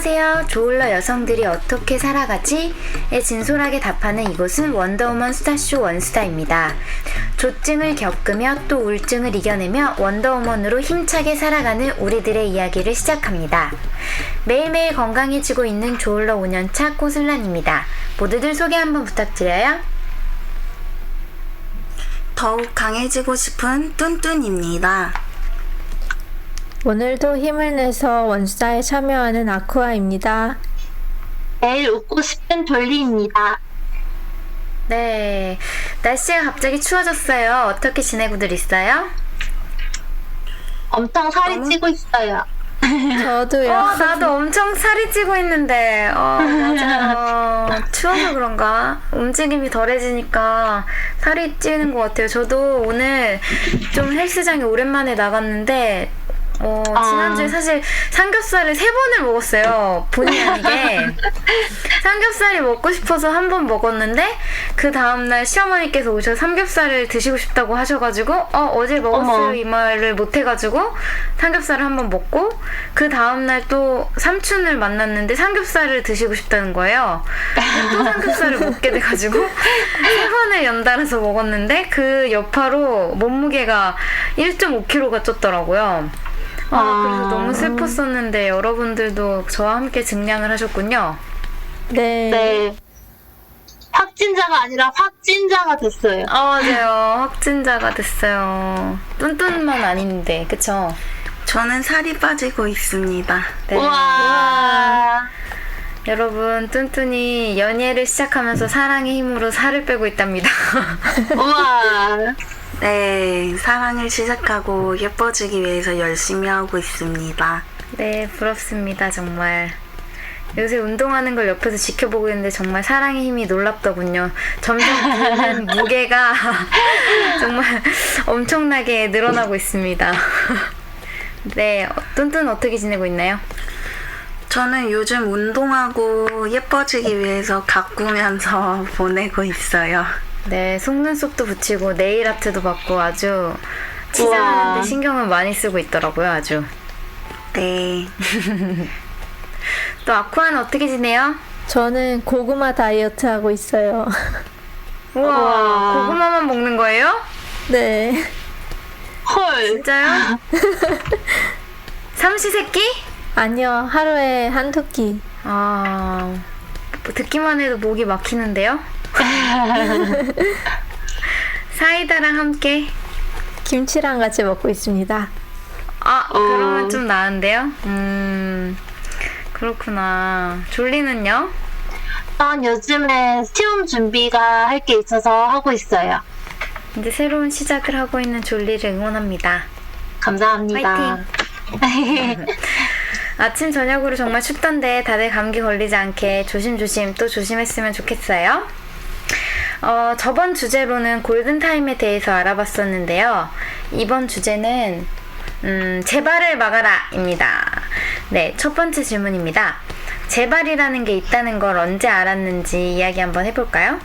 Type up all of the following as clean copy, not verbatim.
안녕하세요. 조울러 여성들이 어떻게 살아가지?에 진솔하게 답하는 이곳은 원더우먼 수다쇼 원수다입니다. 조증을 겪으며 또 우울증을 이겨내며 원더우먼으로 힘차게 살아가는 우리들의 이야기를 시작합니다. 매일매일 건강해지고 있는 조울러 5년차 꼬슬란입니다. 모두들 소개 한번 부탁드려요. 더욱 강해지고 싶은 뚠뚠입니다. 오늘도 힘을 내서 원수다에 참여하는 아쿠아입니다. 매일 웃고 싶은 돌리입니다. 네, 날씨가 갑자기 추워졌어요. 어떻게 지내고들 있어요? 엄청 살이 찌고 있어요. 저도요. 나도 엄청 살이 찌고 있는데, 맞아요. 추워서 그런가? 움직임이 덜해지니까 살이 찌는 것 같아요. 저도 오늘 좀 헬스장에 오랜만에 나갔는데, 지난주에 사실 삼겹살을 3번을 먹었어요. 본의 아니게. 삼겹살이 먹고 싶어서 한 번 먹었는데, 그 다음날 시어머니께서 오셔서 삼겹살을 드시고 싶다고 하셔가지고, 어제 먹었어요. 이 말을 못해가지고, 삼겹살을 한 번 먹고, 그 다음날 또 삼촌을 만났는데, 삼겹살을 드시고 싶다는 거예요. 또 삼겹살을 먹게 돼가지고, 3번을 연달아서 먹었는데, 그 여파로 몸무게가 1.5kg가 쪘더라고요. 그래서 너무 슬펐었는데 여러분들도 저와 함께 증량을 하셨군요. 네. 확진자가 아니라 확진자가 됐어요. 맞아요. 확진자가 됐어요. 뚠뚠만 아닌데, 그쵸? 저는 살이 빠지고 있습니다. 네. 우와. 여러분, 뚠뚠이 연예를 시작하면서 사랑의 힘으로 살을 빼고 있답니다. 우와. 네, 사랑을 시작하고 예뻐지기 위해서 열심히 하고 있습니다. 네, 부럽습니다, 정말. 요새 운동하는 걸 옆에서 지켜보고 있는데 정말 사랑의 힘이 놀랍더군요. 점점 드는 무게가 정말 엄청나게 늘어나고 있습니다. 네, 뚠뚠 어떻게 지내고 있나요? 저는 요즘 운동하고 예뻐지기 위해서 가꾸면서 보내고 있어요. 네, 속눈썹도 붙이고 네일 아트도 받고 아주 치장하는데 신경을 많이 쓰고 있더라고요, 아주. 네. 또 아쿠아는 어떻게 지내요? 저는 고구마 다이어트 하고 있어요. 우와, 고구마만 먹는 거예요? 네. 헐. 진짜요? 삼시세끼? 아니요, 하루에 한두 끼. 듣기만 해도 목이 막히는데요? 사이다랑 함께? 김치랑 같이 먹고 있습니다. 그러면 좀 나은데요? 그렇구나. 졸리는요? 전 요즘에 시험 준비가 할 게 있어서 하고 있어요. 이제 새로운 시작을 하고 있는 졸리를 응원합니다. 감사합니다. 화이팅! 아침 저녁으로 정말 춥던데 다들 감기 걸리지 않게 조심조심 또 조심했으면 좋겠어요. 저번 주제로는 골든타임에 대해서 알아봤었는데요. 이번 주제는 재발을 막아라 입니다. 네, 첫 번째 질문입니다. 재발이라는 게 있다는 걸 언제 알았는지 이야기 한번 해볼까요?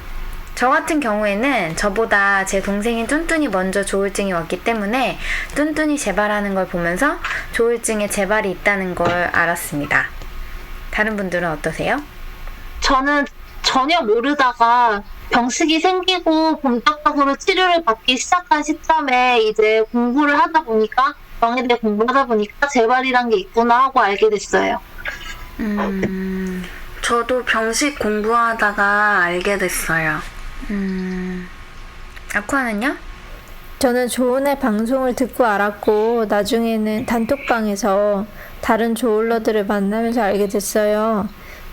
저 같은 경우에는 저보다 제 동생인 뚠뚠이 먼저 조울증이 왔기 때문에 뚠뚠이 재발하는 걸 보면서 조울증에 재발이 있다는 걸 알았습니다. 다른 분들은 어떠세요? 저는 전혀 모르다가 병식이 생기고 본격적으로 치료를 받기 시작한 시점에 이제 공부를 하다 보니까 병에 공부하다 보니까 재발이란 게 있구나 하고 알게 됐어요. 저도 병식 공부하다가 알게 됐어요. 아쿠아는요? 저는 조은의 방송을 듣고 알았고, 나중에는 단톡방에서 다른 조울러들을 만나면서 알게 됐어요.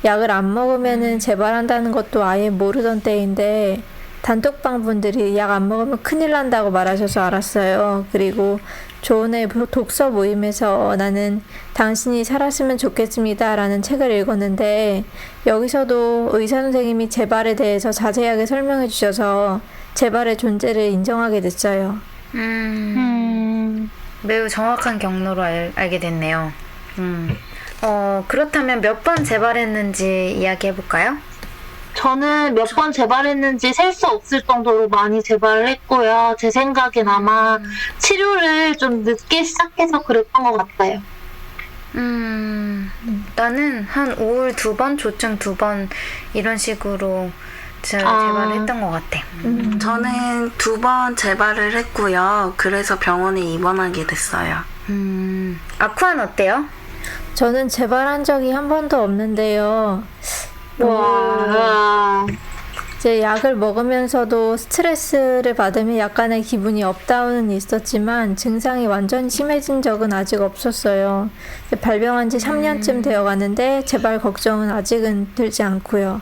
약을 안 먹으면은 재발한다는 것도 아예 모르던 때인데, 단톡방 분들이 약 안 먹으면 큰일 난다고 말하셔서 알았어요. 그리고 조은의 독서 모임에서 나는 당신이 살았으면 좋겠습니다 라는 책을 읽었는데, 여기서도 의사 선생님이 재발에 대해서 자세하게 설명해 주셔서 재발의 존재를 인정하게 됐어요. 매우 정확한 경로로 알게 됐네요. 그렇다면 몇 번 재발했는지 이야기해볼까요? 저는 몇 번 재발했는지 셀 수 없을 정도로 많이 재발을 했고요. 제 생각엔 아마 치료를 좀 늦게 시작해서 그랬던 것 같아요. 나는 한 우울 2번, 조증 2번 이런 식으로 재발을 했던 것 같아. 저는 2번 재발을 했고요. 그래서 병원에 입원하게 됐어요. 아쿠아는 어때요? 저는 재발한 적이 한 번도 없는데요. 와. 이제 약을 먹으면서도 스트레스를 받으면 약간의 기분이 업다운은 있었지만 증상이 완전히 심해진 적은 아직 없었어요. 이제 발병한 지 3년쯤 되어 가는데 재발 걱정은 아직은 들지 않고요.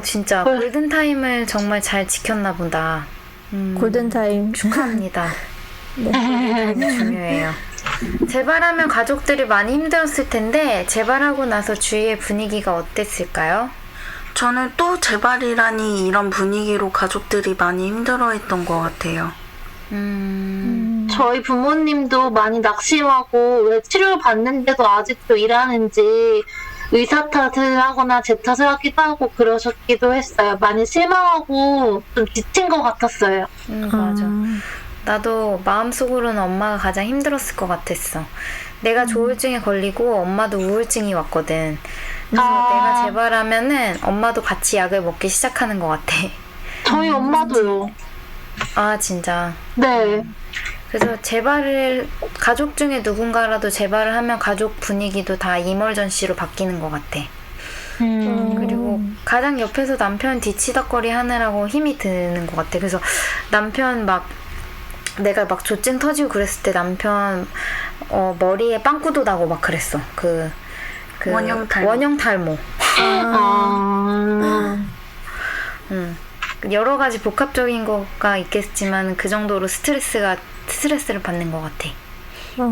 진짜 골든타임을 정말 잘 지켰나 보다. 골든타임. 축하합니다. 골든타임이 중요해요. 재발하면 가족들이 많이 힘들었을 텐데 재발하고 나서 주위의 분위기가 어땠을까요? 저는 또 재발이라니 이런 분위기로 가족들이 많이 힘들어했던 것 같아요. 저희 부모님도 많이 낙심하고 왜 치료를 받는데도 아직도 일하는지 의사 탓을 하거나 제 탓을 하기도 하고 그러셨기도 했어요. 많이 실망하고 좀 지친 것 같았어요. 맞아. 나도 마음속으로는 엄마가 가장 힘들었을 것 같았어. 내가 조울증에 걸리고 엄마도 우울증이 왔거든. 그래서 내가 재발하면은 엄마도 같이 약을 먹기 시작하는 것 같아. 저희 엄마도요. 아, 진짜. 네. 그래서 재발을, 가족 중에 누군가라도 재발을 하면 가족 분위기도 다 이멀전시로 바뀌는 것 같아. 그리고 가장 옆에서 남편 뒤치덕거리 하느라고 힘이 드는 것 같아. 그래서 남편 내가 막 조증 터지고 그랬을 때 남편 머리에 빵꾸도 나고 막 그랬어. 그 원형 탈모. 여러 가지 복합적인 거가 있겠지만 그 정도로 스트레스를 받는 것 같아.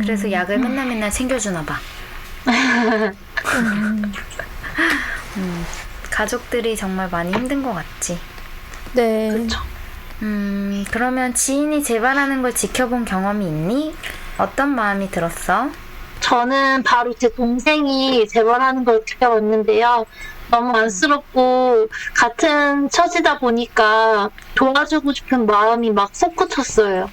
그래서 약을 맨날 챙겨주나 봐. 가족들이 정말 많이 힘든 것 같지. 네. 그렇죠. 그러면 지인이 재발하는 걸 지켜본 경험이 있니? 어떤 마음이 들었어? 저는 바로 제 동생이 재발하는 걸 지켜봤는데요. 너무 안쓰럽고 같은 처지다 보니까 도와주고 싶은 마음이 막 솟구쳤어요.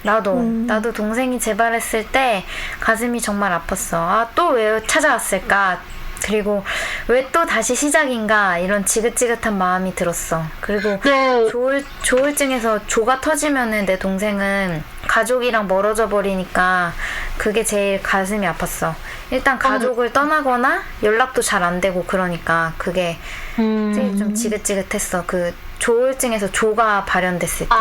나도 동생이 재발했을 때 가슴이 정말 아팠어. 아, 또 왜 찾아왔을까? 그리고 왜 또 다시 시작인가? 이런 지긋지긋한 마음이 들었어. 그리고 네. 조울증에서 조가 터지면은 내 동생은 가족이랑 멀어져 버리니까 그게 제일 가슴이 아팠어. 일단 가족을 떠나거나 연락도 잘 안 되고 그러니까 그게 제일 좀 지긋지긋했어. 그 조울증에서 조가 발현됐을 때.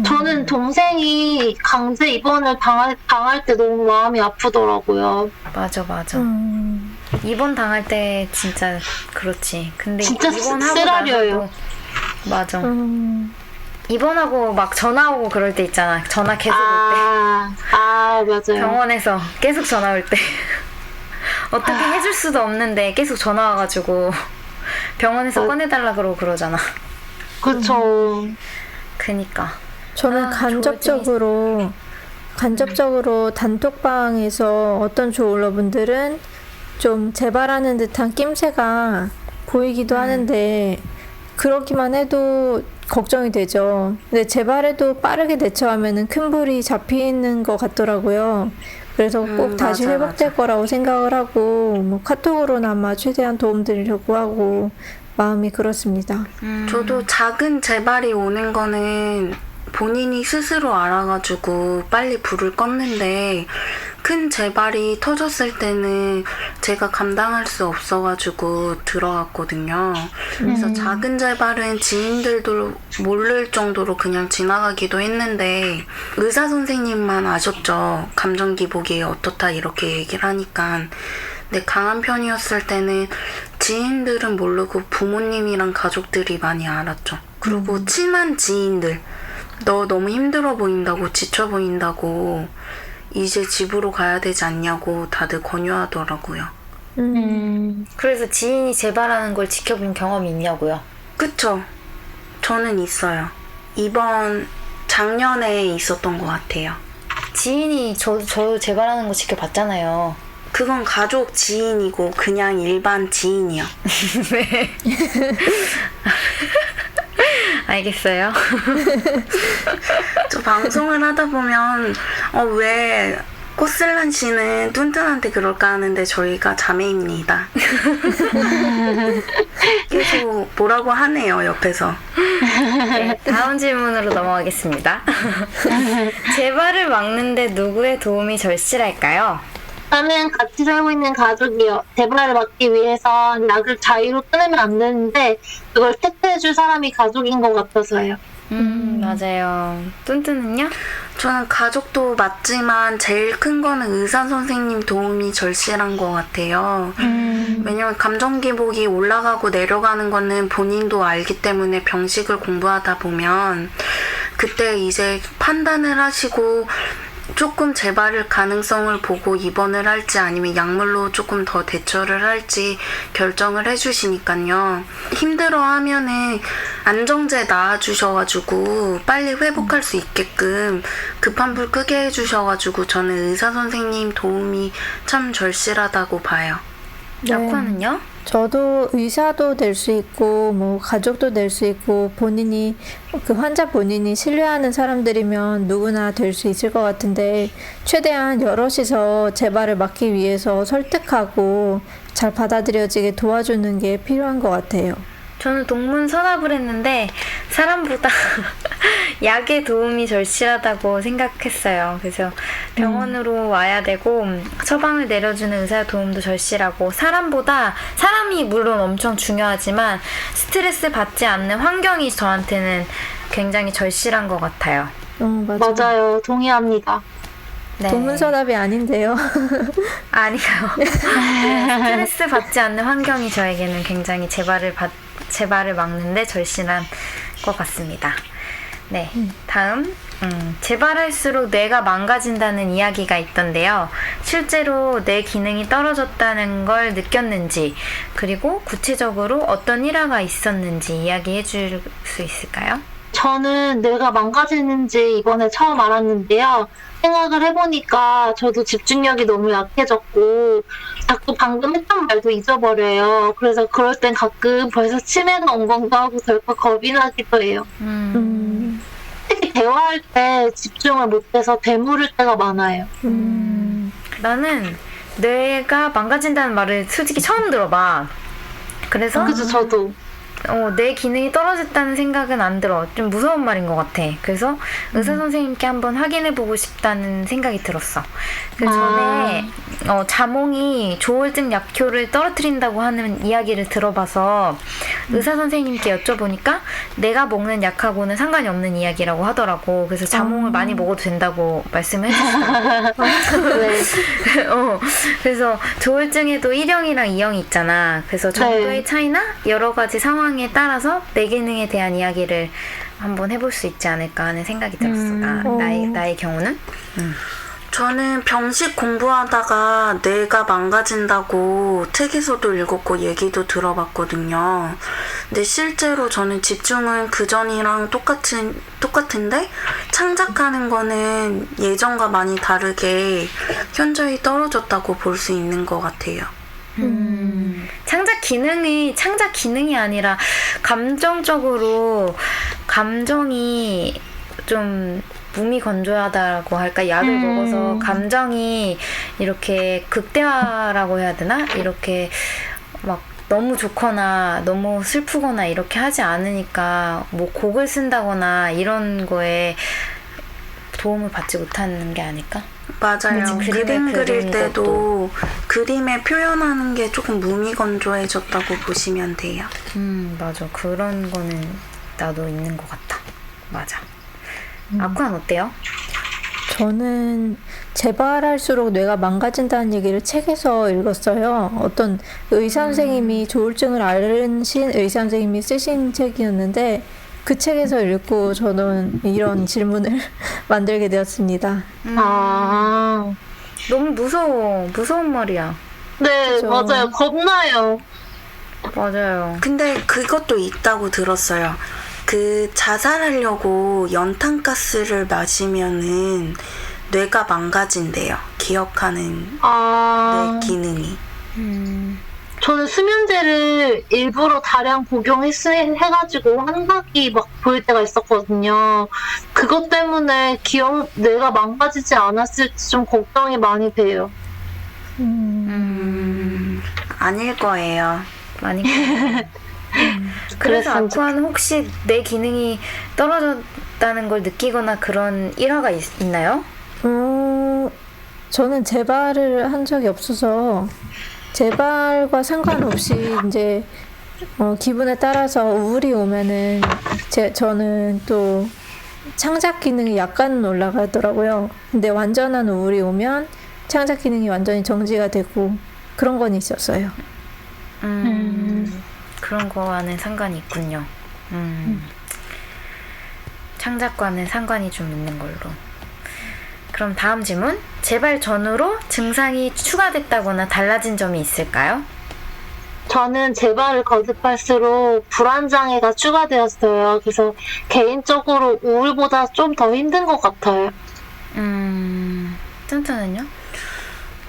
저는 동생이 강제 입원을 당할 때 너무 마음이 아프더라고요. 맞아. 입원 당할 때 진짜 그렇지. 근데 진짜 입원하고 쓰라려요. 나서도 맞아. 입원하고 막 전화 오고 그럴 때 있잖아. 전화 계속 올 때. 맞아요. 병원에서 계속 전화 올 때. 어떻게 해줄 수도 없는데 계속 전화 와가지고 병원에서 꺼내달라 그러고 그러잖아. 그쵸. 그니까. 저는 간접적으로 단톡방에서 어떤 조울러분들은 좀 재발하는 듯한 낌새가 보이기도 하는데 그러기만 해도 걱정이 되죠. 근데 재발에도 빠르게 대처하면은 큰 불이 잡히는 것 같더라고요. 그래서 꼭 다시 회복될 거라고 생각을 하고 뭐 카톡으로나마 최대한 도움 드리려고 하고 마음이 그렇습니다. 저도 작은 재발이 오는 거는 본인이 스스로 알아가지고 빨리 불을 껐는데 큰 재발이 터졌을 때는 제가 감당할 수 없어가지고 들어갔거든요. 그래서 작은 재발은 지인들도 모를 정도로 그냥 지나가기도 했는데 의사 선생님만 아셨죠. 감정 기복이 어떻다 이렇게 얘기를 하니까. 근데 강한 편이었을 때는 지인들은 모르고 부모님이랑 가족들이 많이 알았죠. 그리고 친한 지인들, 너 너무 힘들어 보인다고, 지쳐 보인다고, 이제 집으로 가야 되지 않냐고 다들 권유하더라고요. 그래서 지인이 재발하는 걸 지켜본 경험이 있냐고요? 그쵸? 저는 있어요. 이번 작년에 있었던 것 같아요. 지인이 저 재발하는 거 지켜봤잖아요. 그건 가족 지인이고 그냥 일반 지인이요. 네. 알겠어요. 저 방송을 하다 보면 왜 꽃슬란 씨는 뚠뚠한테 그럴까 하는데 저희가 자매입니다. 계속 뭐라고 하네요, 옆에서. 네, 다음 질문으로 넘어가겠습니다. 재발을 막는데 누구의 도움이 절실할까요? 나는 같이 살고 있는 가족이요. 재발을 막기 위해서 약을 자의로 끊으면 안 되는데 그걸 체크해줄 사람이 가족인 것 같아서요. 맞아요. 뚠뚠은요? 저는 가족도 맞지만 제일 큰 거는 의사 선생님 도움이 절실한 것 같아요. 왜냐면 감정 기복이 올라가고 내려가는 거는 본인도 알기 때문에 병식을 공부하다 보면 그때 이제 판단을 하시고 조금 재발을 가능성을 보고 입원을 할지 아니면 약물로 조금 더 대처를 할지 결정을 해주시니까요. 힘들어하면은 안정제 놔주셔가지고 빨리 회복할 수 있게끔 급한 불 끄게 해주셔가지고 저는 의사 선생님 도움이 참 절실하다고 봐요. 네. 아쿠아는요? 저도 의사도 될 수 있고 뭐 가족도 될 수 있고 본인이 그 환자 본인이 신뢰하는 사람들이면 누구나 될 수 있을 것 같은데 최대한 여럿이서 재발을 막기 위해서 설득하고 잘 받아들여지게 도와주는 게 필요한 것 같아요. 저는 동문서답을 했는데 사람보다 약의 도움이 절실하다고 생각했어요. 그래서 병원으로 와야 되고 처방을 내려주는 의사의 도움도 절실하고 사람이 물론 엄청 중요하지만 스트레스 받지 않는 환경이 저한테는 굉장히 절실한 것 같아요. 맞아요. 맞아요. 동의합니다. 네. 동문서답이 아닌데요. 아니요. 스트레스 받지 않는 환경이 저에게는 굉장히 재발을 막는데 절실한 것 같습니다. 네, 다음 재발할수록 뇌가 망가진다는 이야기가 있던데요. 실제로 뇌 기능이 떨어졌다는 걸 느꼈는지 그리고 구체적으로 어떤 일화가 있었는지 이야기해 줄 수 있을까요? 저는 뇌가 망가지는지 이번에 처음 알았는데요. 생각을 해보니까 저도 집중력이 너무 약해졌고 자꾸 방금 했던 말도 잊어버려요. 그래서 그럴 땐 가끔 벌써 치매가 온 건가 하고 덜컥 겁이 나기도 해요. 특히 대화할 때 집중을 못해서 되물을 때가 많아요. 나는 뇌가 망가진다는 말을 솔직히 처음 들어봐. 그래서 그죠, 저도. 내 기능이 떨어졌다는 생각은 안 들어. 좀 무서운 말인 것 같아. 그래서 의사 선생님께 한번 확인해보고 싶다는 생각이 들었어. 그 전에 자몽이 조울증 약효를 떨어뜨린다고 하는 이야기를 들어봐서 의사 선생님께 여쭤보니까 내가 먹는 약하고는 상관이 없는 이야기라고 하더라고. 그래서 자몽을 많이 먹어도 된다고 말씀을 해주셨어. 네. 그래서 조울증에도 1형이랑 2형이 있잖아. 그래서 정도의 차이나 여러 가지 상황에 따라서 뇌 기능에 대한 이야기를 한번 해볼 수 있지 않을까 하는 생각이 들었어. 나의 경우는? 저는 병식 공부하다가 뇌가 망가진다고 책에서도 읽었고 얘기도 들어봤거든요. 근데 실제로 저는 집중은 그전이랑 똑같은데 창작하는 거는 예전과 많이 다르게 현저히 떨어졌다고 볼 수 있는 것 같아요. 창작 기능이 아니라 감정적으로 감정이 좀 무미건조하다고 할까? 약을 먹어서 감정이 이렇게 극대화라고 해야 되나? 이렇게 막 너무 좋거나 너무 슬프거나 이렇게 하지 않으니까 뭐 곡을 쓴다거나 이런 거에 도움을 받지 못하는 게 아닐까? 맞아요. 그림 그릴 때도 그림에 표현하는 게 조금 무미건조해졌다고 보시면 돼요. 맞아. 그런 거는 나도 있는 것 같아. 맞아. 아쿠아는 어때요? 저는 재발할수록 뇌가 망가진다는 얘기를 책에서 읽었어요. 어떤 의사 선생님이 조울증을 앓으신 의사 선생님이 쓰신 책이었는데 그 책에서 읽고 저는 이런 질문을 만들게 되었습니다. 너무 무서운 말이야. 네, 그죠. 맞아요. 겁나요. 맞아요. 근데 그것도 있다고 들었어요. 그 자살하려고 연탄가스를 마시면은 뇌가 망가진대요. 기억하는 뇌 기능이. 저는 수면제를 일부러 다량 복용해가지고 환각이 막 보일 때가 있었거든요. 그것 때문에 뇌가 망가지지 않았을지 좀 걱정이 많이 돼요. 아닐 거예요. 많이 그래서 그래서 아쿠아는 혹시 내 기능이 떨어졌다는 걸 느끼거나 그런 일화가 있나요? 저는 재발을 한 적이 없어서 재발과 상관없이 이제 기분에 따라서 우울이 오면은 저는 또 창작 기능이 약간은 올라가더라고요. 근데 완전한 우울이 오면 창작 기능이 완전히 정지가 되고 그런 건 있었어요. 그런 거와는 상관이 있군요. 창작과는 상관이 좀 있는 걸로. 그럼 다음 질문. 재발 전후로 증상이 추가됐다거나 달라진 점이 있을까요? 저는 재발을 거듭할수록 불안장애가 추가되었어요. 그래서 개인적으로 우울보다 좀 더 힘든 것 같아요. 튼튼은요?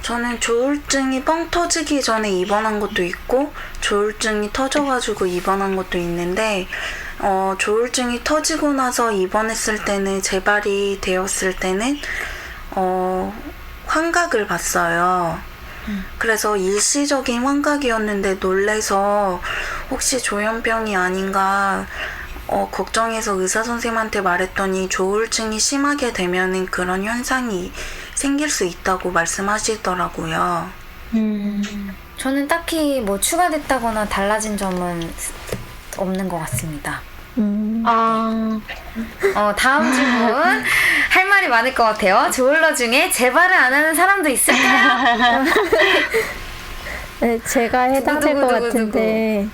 저는 조울증이 뻥 터지기 전에 입원한 것도 있고 조울증이 터져가지고 입원한 것도 있는데 조울증이 터지고 나서 입원했을 때는 재발이 되었을 때는 환각을 봤어요. 그래서 일시적인 환각이었는데 놀래서 혹시 조현병이 아닌가 걱정해서 의사 선생님한테 말했더니 조울증이 심하게 되면은 그런 현상이 생길 수 있다고 말씀하시더라고요. 저는 딱히 뭐 추가됐다거나 달라진 점은 없는 것 같습니다. 다음 질문. 할 말이 많을 것 같아요. 조울러 중에 재발을 안 하는 사람도 있을까요? 네, 제가 해당될 것 같은데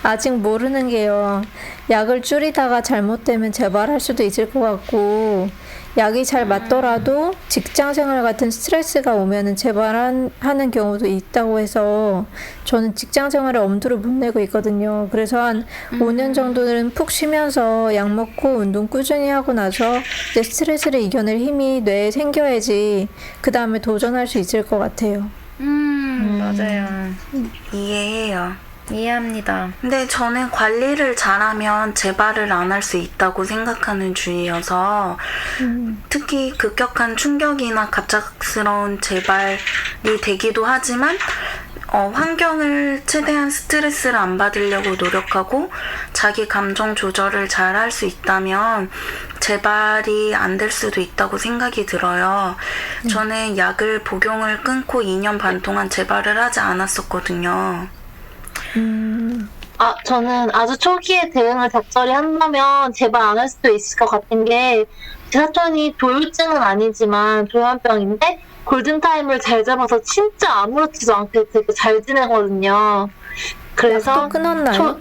아직 모르는 게요. 약을 줄이다가 잘못되면 재발할 수도 있을 것 같고 약이 잘 맞더라도 직장생활 같은 스트레스가 오면은 재발하는 경우도 있다고 해서 저는 직장생활에 엄두를 못 내고 있거든요. 그래서 한 5년 정도는 푹 쉬면서 약 먹고 운동 꾸준히 하고 나서 이제 스트레스를 이겨낼 힘이 뇌에 생겨야지 그 다음에 도전할 수 있을 것 같아요. 맞아요. 이해해요. 이해합니다. 근데 저는 관리를 잘하면 재발을 안 할 수 있다고 생각하는 주의여서 특히 급격한 충격이나 갑작스러운 재발이 되기도 하지만 환경을 최대한 스트레스를 안 받으려고 노력하고 자기 감정 조절을 잘 할 수 있다면 재발이 안 될 수도 있다고 생각이 들어요. 저는 약을 복용을 끊고 2년 반 동안 재발을 하지 않았었거든요. 저는 아주 초기에 대응을 적절히 한다면 재발 안 할 수도 있을 것 같은 게 제 사촌이 조울증은 아니지만 조현병인데 골든타임을 잘 잡아서 진짜 아무렇지도 않게 되게 잘 지내거든요. 그래서 또 끊었나요?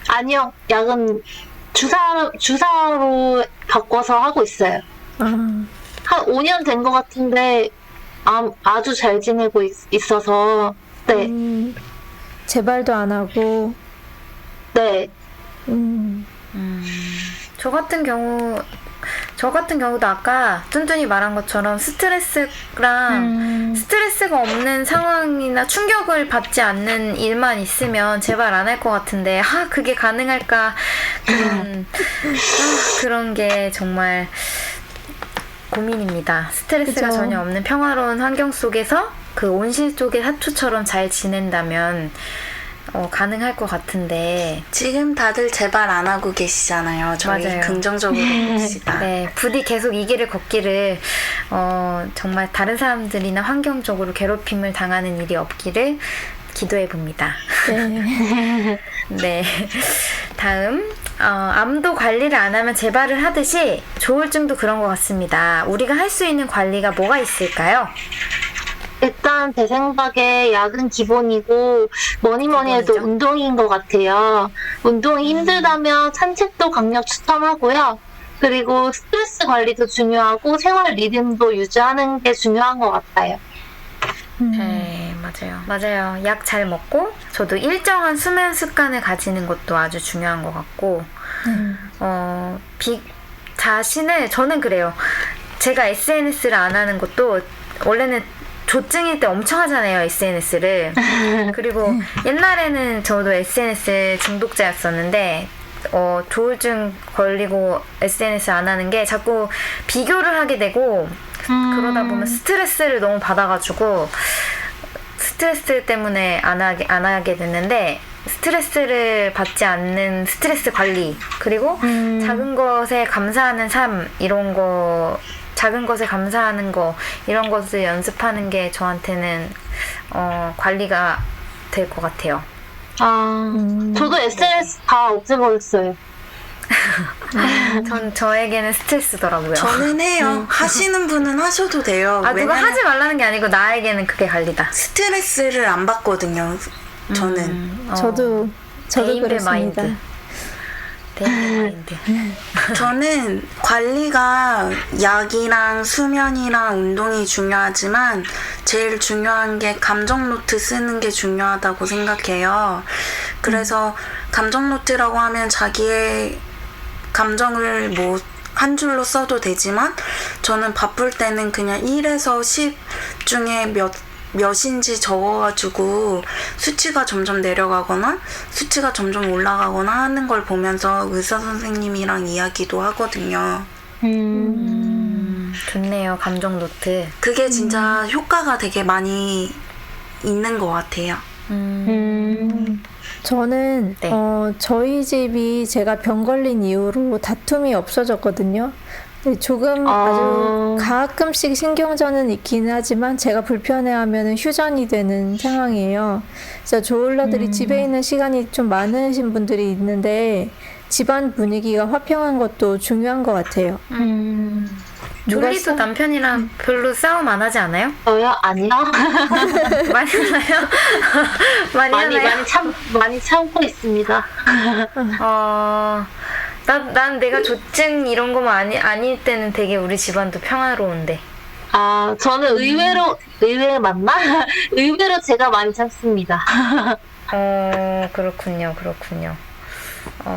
아니요. 약은 주사로 바꿔서 하고 있어요. 한 5년 된 것 같은데 아주 잘 지내고 있어서 네. 재발도 안 하고. 네. 저 같은 경우도 아까 뚠뚠이 말한 것처럼 스트레스가 없는 상황이나 충격을 받지 않는 일만 있으면 재발 안 할 것 같은데 그게 가능할까 그런 게 정말 고민입니다. 스트레스가 그죠. 전혀 없는 평화로운 환경 속에서 그 온실 속의 사초처럼 잘 지낸다면 가능할 것 같은데 지금 다들 재발 안 하고 계시잖아요. 저희 맞아요. 긍정적으로 봅시다. 네, 부디 계속 이 길을 걷기를 정말 다른 사람들이나 환경적으로 괴롭힘을 당하는 일이 없기를 기도해 봅니다. 네. 네. 다음 암도 관리를 안 하면 재발을 하듯이 조울증도 그런 것 같습니다. 우리가 할 수 있는 관리가 뭐가 있을까요? 일단 제 생각에 약은 기본이고 뭐니 해도 기본이죠. 운동인 것 같아요. 운동이 힘들다면 산책도 강력 추천하고요. 그리고 스트레스 관리도 중요하고 생활 리듬도 유지하는 게 중요한 것 같아요. 네, 맞아요. 약 잘 먹고 저도 일정한 수면 습관을 가지는 것도 아주 중요한 것 같고 저는 그래요. 제가 SNS를 안 하는 것도 원래는 조증일 때 엄청 하잖아요, SNS를. 그리고 옛날에는 저도 SNS 중독자였었는데 조울증 걸리고 SNS 안 하는 게 자꾸 비교를 하게 되고 그러다 보면 스트레스를 너무 받아가지고 스트레스 때문에 안 하게 됐는데, 스트레스를 받지 않는 스트레스 관리, 그리고 작은 것에 감사하는 삶, 이런 거, 작은 것에 감사하는 거, 이런 것을 연습하는 게 저한테는 관리가 될 것 같아요. 저도 SNS 다 없애버렸어요. 저에게는 스트레스더라고요. 저는 해요. 하시는 분은 하셔도 돼요. 누가 왜냐면 하지 말라는 게 아니고 나에게는 그게 관리다. 스트레스를 안 받거든요. 저는. 저도 대인배 그렇습니다. 마인드. 대인배 마인드. 저는 관리가 약이랑 수면이랑 운동이 중요하지만 제일 중요한 게 감정 노트 쓰는 게 중요하다고 생각해요. 그래서 감정 노트라고 하면 자기의 감정을 뭐 한 줄로 써도 되지만 저는 바쁠 때는 그냥 1에서 10 중에 몇인지 적어가지고 수치가 점점 내려가거나 수치가 점점 올라가거나 하는 걸 보면서 의사 선생님이랑 이야기도 하거든요. 좋네요, 감정 노트. 그게 진짜 효과가 되게 많이 있는 것 같아요. 저는 네. 저희 집이 제가 병 걸린 이후로 다툼이 없어졌거든요. 근데 조금 아주 가끔씩 신경전은 있긴 하지만 제가 불편해하면 휴전이 되는 상황이에요. 그래서 조울러들이 집에 있는 시간이 좀 많으신 분들이 있는데 집안 분위기가 화평한 것도 중요한 것 같아요. 졸리도 남편이랑 별로 싸움 안 하지 않아요? 저요? 아니요. 많이 하나요? 하나요? 많이 참고 있습니다. 난 내가 조증 이런 거만 아닐 때는 되게 우리 집안도 평화로운데. 저는 의외로 맞나? 의외로 제가 많이 참습니다. 그렇군요.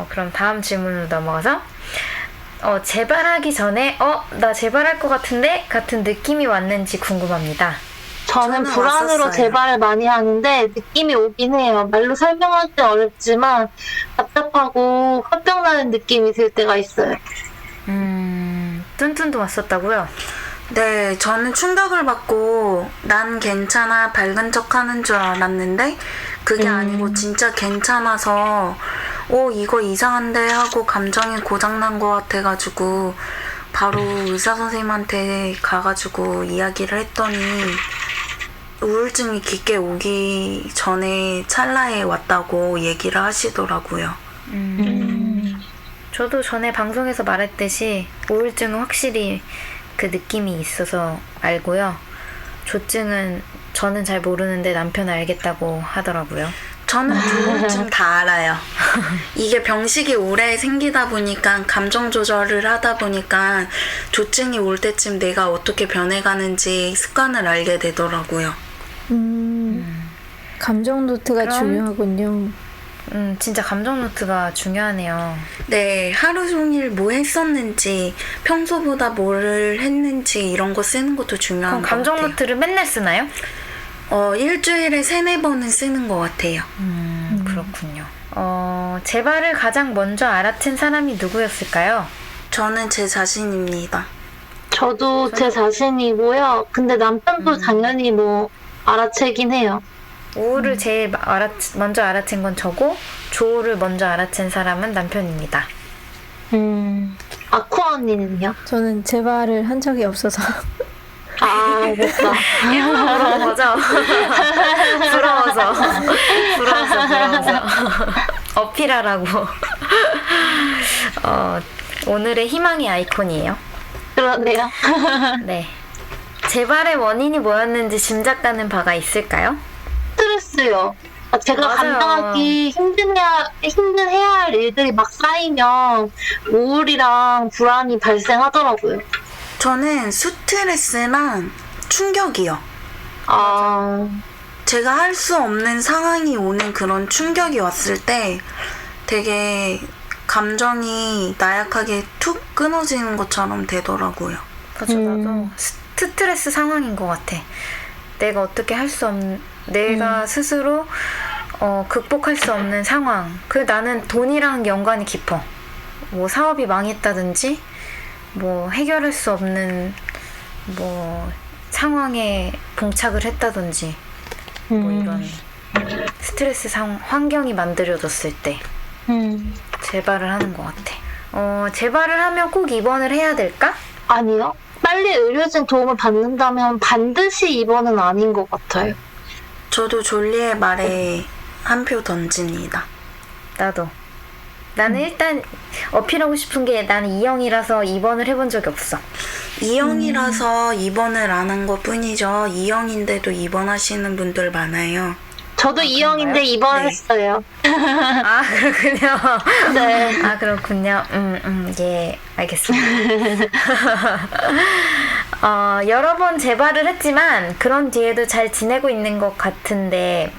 그럼 다음 질문으로 넘어가서 재발하기 전에 나 재발할 것 같은데 같은 느낌이 왔는지 궁금합니다. 저는 저는 불안으로 왔었어요. 재발을 많이 하는데 느낌이 오긴 해요. 말로 설명하기 어렵지만 답답하고 화병나는 느낌이 들 때가 있어요. 뚠뚠도 왔었다고요? 네, 저는 충격을 받고 난 괜찮아 밝은 척 하는 줄 알았는데 그게 아니고 진짜 괜찮아서 이거 이상한데 하고 감정이 고장난 것 같아가지고 바로 의사 선생님한테 가가지고 이야기를 했더니 우울증이 깊게 오기 전에 찰나에 왔다고 얘기를 하시더라고요. 저도 전에 방송에서 말했듯이 우울증은 확실히 그 느낌이 있어서 알고요. 조증은 저는 잘 모르는데 남편은 알겠다고 하더라고요. 저는 우울증 다 알아요. 이게 병식이 오래 생기다 보니까 감정 조절을 하다 보니까 조증이 올 때쯤 내가 어떻게 변해가는지 습관을 알게 되더라고요. 감정 노트가 그럼- 중요하군요. 진짜 감정 노트가 중요하네요. 네, 하루 종일 뭐 했었는지, 평소보다 뭘 했는지 이런 거 쓰는 것도 중요한 그럼 것 감정 같아요. 노트를 맨날 쓰나요? 일주일에 3-4번은 쓰는 것 같아요. 그렇군요. 재발을 가장 먼저 알아챈 사람이 누구였을까요? 저는 제 자신입니다. 저도 제 자신이고요. 근데 남편도 당연히 뭐 알아채긴 해요. 우울을 제일 먼저 알아챈 건 저고, 조울을 먼저 알아챈 사람은 남편입니다. 아쿠아 언니는요? 저는 재발을 한 적이 없어서 알겠다. 부러운 거죠? 부러워서. 어필하라고. 오늘의 희망의 아이콘이에요. 그러네요. 네. 재발의 원인이 뭐였는지 짐작가는 바가 있을까요? 스트레스요. 제가 맞아요. 감당하기 힘든해야 할 일들이 막 쌓이면 우울이랑 불안이 발생하더라고요. 저는 스트레스랑 충격이요. 제가 할 수 없는 상황이 오는 그런 충격이 왔을 때 되게 감정이 나약하게 툭 끊어지는 것처럼 되더라고요. 맞아, 나도 스트레스 상황인 것 같아. 내가 어떻게 할 수 없는, 내가 스스로 극복할 수 없는 상황. 나는 돈이랑 연관이 깊어. 뭐 사업이 망했다든지, 뭐 해결할 수 없는 뭐 상황에 봉착을 했다든지, 뭐 이런 스트레스 환경이 만들어졌을 때 재발을 하는 것 같아. 재발을 하면 꼭 입원을 해야 될까? 아니요. 빨리 의료진 도움을 받는다면 반드시 입원은 아닌 것 같아요. 저도 졸리의 말에 한 표 던집니다. 나도. 나는 일단 어필하고 싶은 게 나는 E형이라서 입원을 해본 적이 없어. E형이라서 입원을 안 한 것 뿐이죠. E형인데도 입원하시는 분들 많아요. 저도 E형인데 네. 입원했어요. 아, 그렇군요. 네. 아, 그렇군요. 예, 알겠습니다. 여러 번 재발을 했지만 그런 뒤에도 잘 지내고 있는 것 같은데,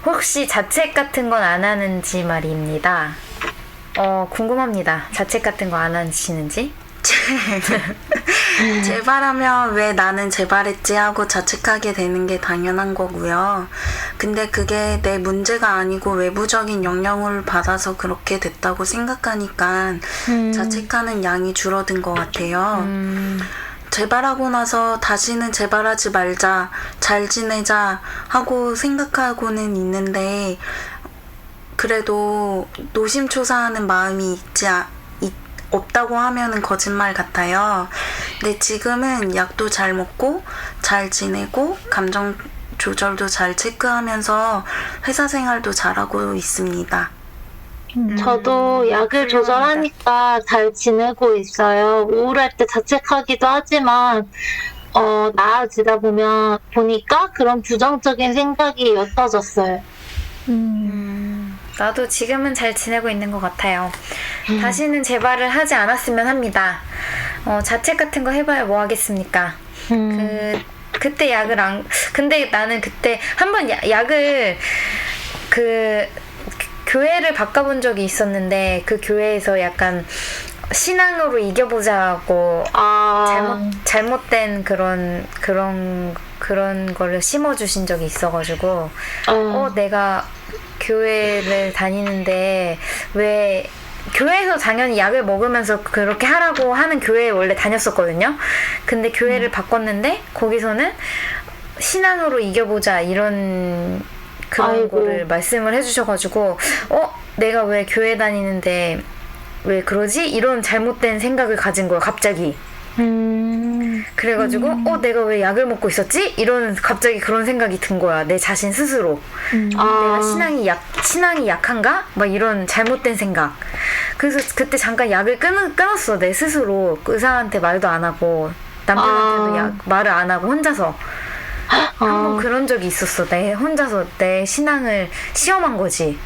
혹시 자책 같은 건 안 하는지 말입니다. 궁금합니다. 자책 같은 거 안 하시는지? 재발하면 왜 나는 재발했지 하고 자책하게 되는 게 당연한 거고요. 근데 그게 내 문제가 아니고 외부적인 영향을 받아서 그렇게 됐다고 생각하니까 자책하는 양이 줄어든 것 같아요. 재발하고 나서 다시는 재발하지 말자, 잘 지내자 하고 생각하고는 있는데, 그래도 노심초사하는 마음이 없다고 하면은 거짓말 같아요. 근데 지금은 약도 잘 먹고 잘 지내고 감정 조절도 잘 체크하면서 회사 생활도 잘하고 있습니다. 저도 약을 조절하니까 잘 지내고 있어요. 우울할 때 자책하기도 하지만 나아지다 보니까 그런 부정적인 생각이 옅어졌어요. 나도 지금은 잘 지내고 있는 것 같아요. 다시는 재발을 하지 않았으면 합니다. 자책 같은 거 해봐야 뭐 하겠습니까? 그때 약을 근데 나는 그때 한번 약을 교회를 바꿔본 적이 있었는데, 그 교회에서 약간 신앙으로 이겨보자고 잘못된 그런 거를 심어주신 적이 있어가지고, 내가 교회를 다니는데 왜 교회에서 당연히 약을 먹으면서 그렇게 하라고 하는 교회에 원래 다녔었거든요. 근데 교회를 바꿨는데 거기서는 신앙으로 이겨보자 이런 그런 거를 말씀을 해주셔가지고 내가 왜 교회 다니는데 왜 그러지? 이런 잘못된 생각을 가진 거야, 갑자기. 그래가지고 내가 왜 약을 먹고 있었지? 갑자기 그런 생각이 든 거야, 내 자신 스스로. 내가 신앙이 약한가? 막 이런 잘못된 생각. 그래서 그때 잠깐 약을 끊었어, 내 스스로. 의사한테 말도 안 하고 남편한테도 말을 안 하고 혼자서. 한번 그런 적이 있었어. 내 혼자서 내 신앙을 시험한 거지,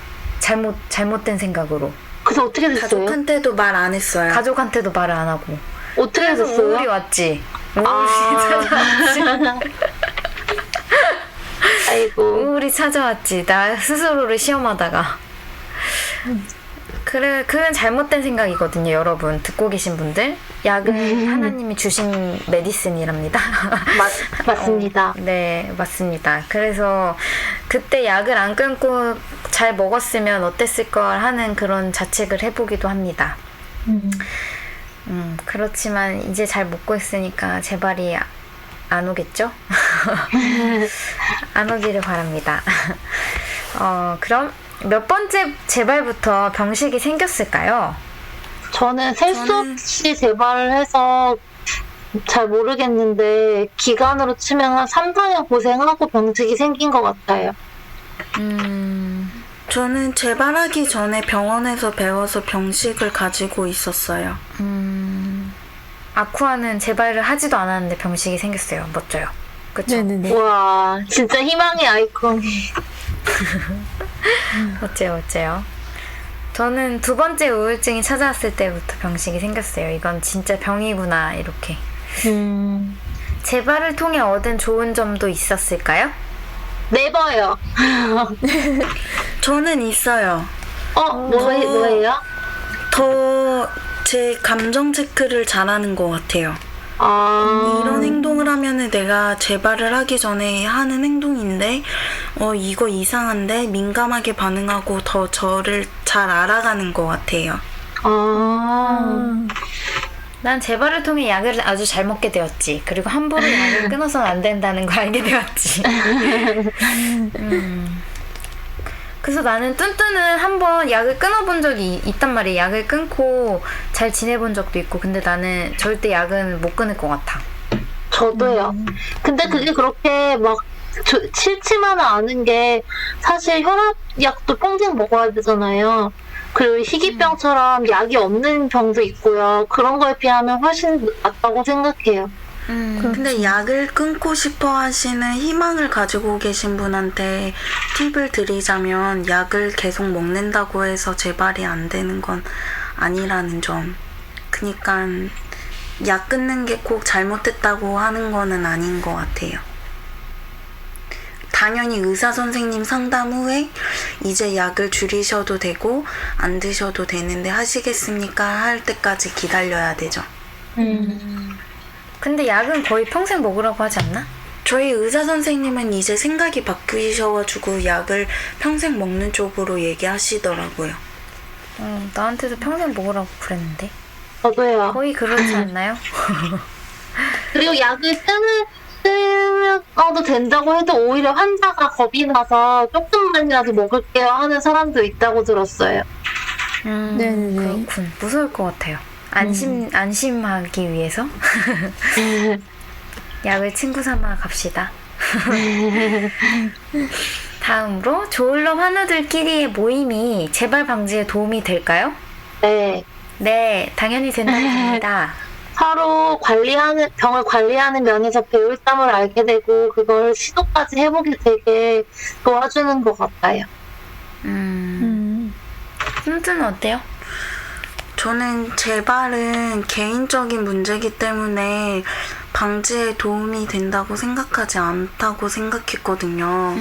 잘못된 생각으로. 그래서 어떻게 됐어요? 가족한테도 말 안 했어요. 가족한테도 말을 안 하고. 어떻게 그래서 됐어요? 우울이 왔지. 찾아왔지. 아이고. 우울이 찾아왔지. 나 스스로를 시험하다가. 그래, 그건 잘못된 생각이거든요, 여러분. 듣고 계신 분들. 약은 하나님이 주신 메디슨이랍니다. 맞습니다. 네, 맞습니다. 그래서 그때 약을 안 끊고 잘 먹었으면 어땠을 걸 하는 그런 자책을 해보기도 합니다. 그렇지만 이제 잘 먹고 있으니까 재발이 안 오겠죠? 안 오기를 바랍니다. 그럼 몇 번째 재발부터 병식이 생겼을까요? 저는 셀 수 없이 재발을 해서 잘 모르겠는데, 기간으로 치면 한 3, 4년 고생하고 병식이 생긴 것 같아요. 저는 재발하기 전에 병원에서 배워서 병식을 가지고 있었어요. 아쿠아는 재발을 하지도 않았는데 병식이 생겼어요. 멋져요. 그쵸? 네네네. 와, 진짜 희망의 아이콘. 어째요. 저는 두 번째 우울증이 찾아왔을 때부터 병식이 생겼어요. 이건 진짜 병이구나, 이렇게. 재발을 통해 얻은 좋은 점도 있었을까요? 네버요. 저는 있어요. 뭐예요? 더 제 감정 체크를 잘하는 것 같아요. 이런 행동을 하면은 내가 재발을 하기 전에 하는 행동인데 이거 이상한데 민감하게 반응하고 더 저를 잘 알아가는 것 같아요. 난 재발을 통해 약을 아주 잘 먹게 되었지. 그리고 함부로 약을 끊어서는 안 된다는 걸 알게 되었지. 그래서 나는 뚠뚠은 한번 약을 끊어본 적이 있단 말이야. 약을 끊고 잘 지내본 적도 있고. 근데 나는 절대 약은 못 끊을 것 같아. 저도요. 근데 그게 그렇게 막 싫지만은 않은 게 사실 혈압약도 평생 먹어야 되잖아요. 그리고 희귀병처럼 약이 없는 병도 있고요. 그런 거에 비하면 훨씬 낫다고 생각해요. 근데 약을 끊고 싶어 하시는 희망을 가지고 계신 분한테 팁을 드리자면 약을 계속 먹는다고 해서 재발이 안 되는 건 아니라는 점. 그니까 약 끊는 게 꼭 잘못됐다고 하는 거는 아닌 것 같아요. 당연히 의사 선생님 상담 후에 이제 약을 줄이셔도 되고 안 드셔도 되는데 하시겠습니까? 할 때까지 기다려야 되죠. 근데 약은 거의 평생 먹으라고 하지 않나? 저희 의사 선생님은 이제 생각이 바뀌셔가지고 약을 평생 먹는 쪽으로 얘기하시더라고요. 나한테도 평생 먹으라고 그랬는데. 저도요. 거의 그렇지 않나요? 그리고 약을 끊어도 된다고 해도 오히려 환자가 겁이 나서 조금만이라도 먹을게요 하는 사람도 있다고 들었어요. 네네네. 그렇군. 무서울 것 같아요. 안심하기 위해서. 약을 친구 삼아 갑시다. 다음으로 조울러 환우들끼리의 모임이 재발 방지에 도움이 될까요? 네. 네, 당연히 된다고 봅니다. 서로 병을 관리하는 면에서 배울 점을 알게 되고 그걸 시도까지 해보게 되게 도와주는 것 같아요. 뚠뚠은 어때요? 저는 재발은 개인적인 문제이기 때문에 방지에 도움이 된다고 생각하지 않다고 생각했거든요.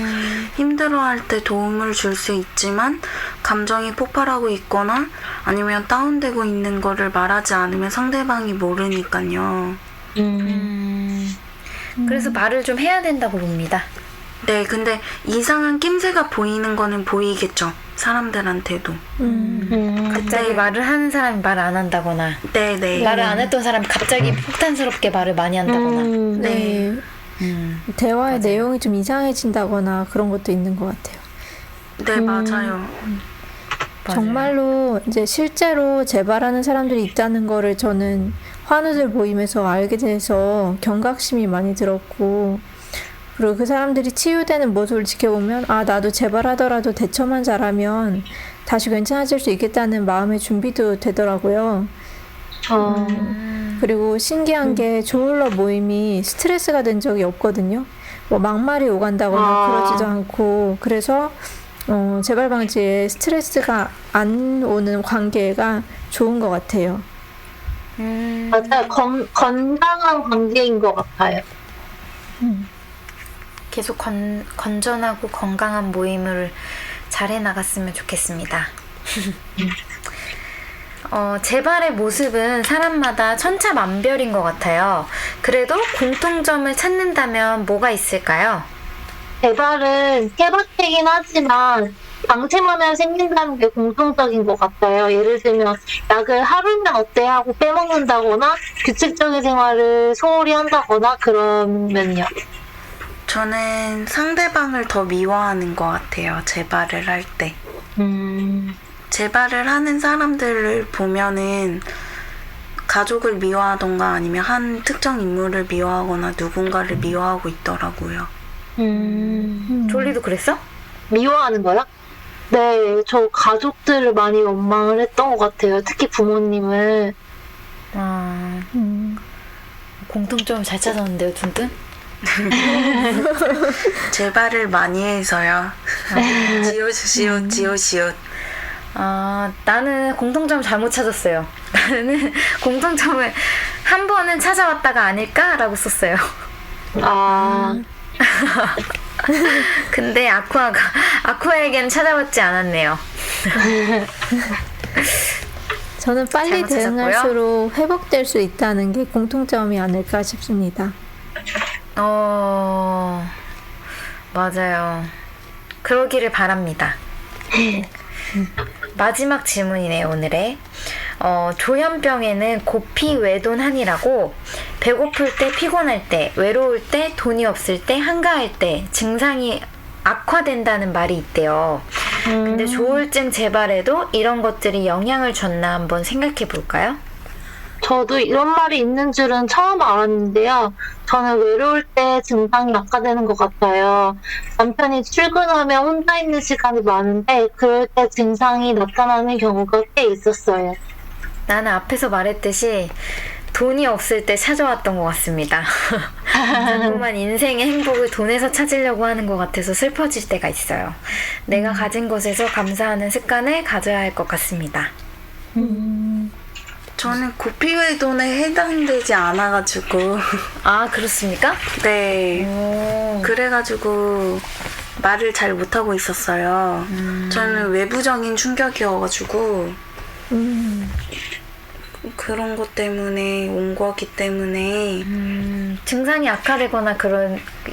힘들어할 때 도움을 줄 수 있지만 감정이 폭발하고 있거나 아니면 다운되고 있는 거를 말하지 않으면 상대방이 모르니까요. 그래서 말을 좀 해야 된다고 봅니다. 네, 근데 이상한 낌새가 보이는 거는 보이겠죠. 사람들한테도. 갑자기 말을 하는 사람이 말을 안 한다거나 네. 말을 안 했던 사람이 갑자기 폭탄스럽게 말을 많이 한다거나 네. 대화의 내용이 좀 이상해진다거나 그런 것도 있는 것 같아요. 네, 맞아요. 정말로 이제 실제로 재발하는 사람들이 있다는 거를 저는 환우들 모임에서 알게 돼서 경각심이 많이 들었고, 그리고 그 사람들이 치유되는 모습을 지켜보면 나도 재발하더라도 대처만 잘하면 다시 괜찮아질 수 있겠다는 마음의 준비도 되더라고요. 그리고 신기한 게 조울러 모임이 스트레스가 된 적이 없거든요. 뭐 막말이 오간다거나 그러지도 않고, 그래서 재발 방지에 스트레스가 안 오는 관계가 좋은 것 같아요. 맞아요. 건강한 관계인 것 같아요. 계속 건전하고 건강한 모임을 잘 해나갔으면 좋겠습니다. 재발의 모습은 사람마다 천차만별인 것 같아요. 그래도 공통점을 찾는다면 뭐가 있을까요? 재발은 케바케긴 하지만 방치하면 생긴다는 게 공통적인 것 같아요. 예를 들면 약을 하루면 어때 하고 빼먹는다거나 규칙적인 생활을 소홀히 한다거나 그러면요. 저는 상대방을 더 미워하는 것 같아요. 재발을 할 때. 재발을 하는 사람들을 보면은 가족을 미워하던가 아니면 한 특정 인물을 미워하거나 누군가를 미워하고 있더라고요. 졸리도 그랬어? 미워하는 거요? 네, 저 가족들을 많이 원망을 했던 것 같아요. 특히 부모님을. 공통점을 잘 찾았는데요, 둔둔? 재발을 많이 해서요. 지읒. 나는 공통점을 잘못 찾았어요. 나는 공통점을 한 번은 찾아왔다가 아닐까라고 썼어요. 근데 아쿠아에게는 찾아왔지 않았네요. 저는 빨리 잘못 찾았고요. 대응할수록 회복될 수 있다는 게 공통점이 아닐까 싶습니다. 맞아요. 그러기를 바랍니다. 마지막 질문이네요, 오늘의. 조현병에는 고피외돈한이라고 배고플 때, 피곤할 때, 외로울 때, 돈이 없을 때, 한가할 때 증상이 악화된다는 말이 있대요. 근데 조울증 재발에도 이런 것들이 영향을 줬나 한번 생각해 볼까요? 저도 이런 말이 있는 줄은 처음 알았는데요. 저는 외로울 때 증상이 악화되는 것 같아요. 남편이 출근하면 혼자 있는 시간이 많은데 그럴 때 증상이 나타나는 경우가 꽤 있었어요. 나는 앞에서 말했듯이 돈이 없을 때 찾아왔던 것 같습니다. 자꾸만 인생의 행복을 돈에서 찾으려고 하는 것 같아서 슬퍼질 때가 있어요. 내가 가진 것에서 감사하는 습관을 가져야 할 것 같습니다. 저는 고피외돈에 해당되지 않아가지고 아, 그렇습니까? 네. 오. 그래가지고 말을 잘 못하고 있었어요. 저는 외부적인 충격이어가지고 그런 것 때문에 온 거기 때문에 증상이 악화되거나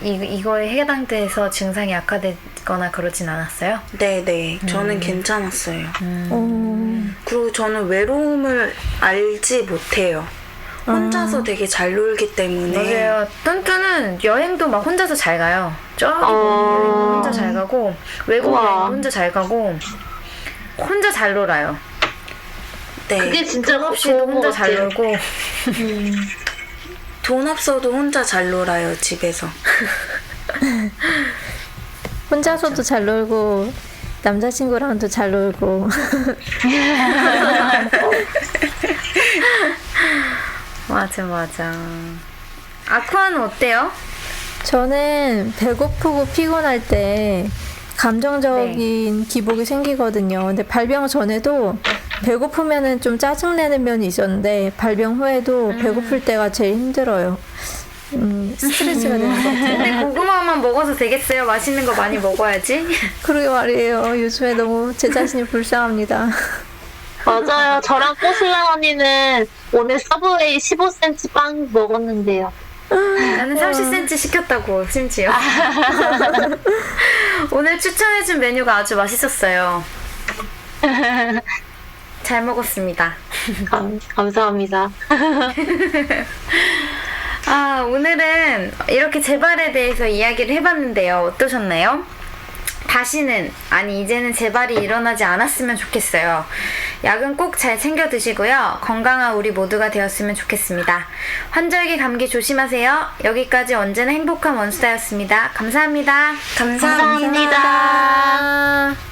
이거에 해당돼서 증상이 악화되거나 그러진 않았어요? 네네 저는 괜찮았어요. 오. 그리고 저는 외로움을 알지 못해요. 혼자서 되게 잘 놀기 때문에. 맞아요. 뚠뚠은 여행도 막 혼자서 잘 가요. 저기 여행도 혼자 잘 가고 외국 우와. 여행도 혼자 잘 가고 혼자 잘 놀아요. 네. 그게 진짜 없이도 좋은 혼자 것 잘 같아요. 놀고 돈 없어도 혼자 잘 놀아요 집에서. 혼자서도 잘 놀고 남자친구랑도 잘 놀고 맞아. 아쿠아는 어때요? 저는 배고프고 피곤할 때 감정적인 기복이 생기거든요. 근데 발병 전에도 배고프면은 좀 짜증내는 면이 있었는데 발병 후에도 배고플 때가 제일 힘들어요. 스트레스가 되는 것 같아요. 근데 고구마만 먹어서 되겠어요? 맛있는 거 많이 먹어야지. 그러게 말이에요. 요즘에 너무 제 자신이 불쌍합니다. 맞아요. 저랑 꼬슬랑 언니는 오늘 서브웨이 15cm 빵 먹었는데요. 나는 30cm 시켰다고 심지어. 오늘 추천해준 메뉴가 아주 맛있었어요. 잘 먹었습니다. 감사합니다. 오늘은 이렇게 재발에 대해서 이야기를 해봤는데요. 어떠셨나요? 이제는 재발이 일어나지 않았으면 좋겠어요. 약은 꼭 잘 챙겨 드시고요. 건강한 우리 모두가 되었으면 좋겠습니다. 환절기 감기 조심하세요. 여기까지 언제나 행복한 원수다였습니다. 감사합니다. 감사합니다. 감사합니다.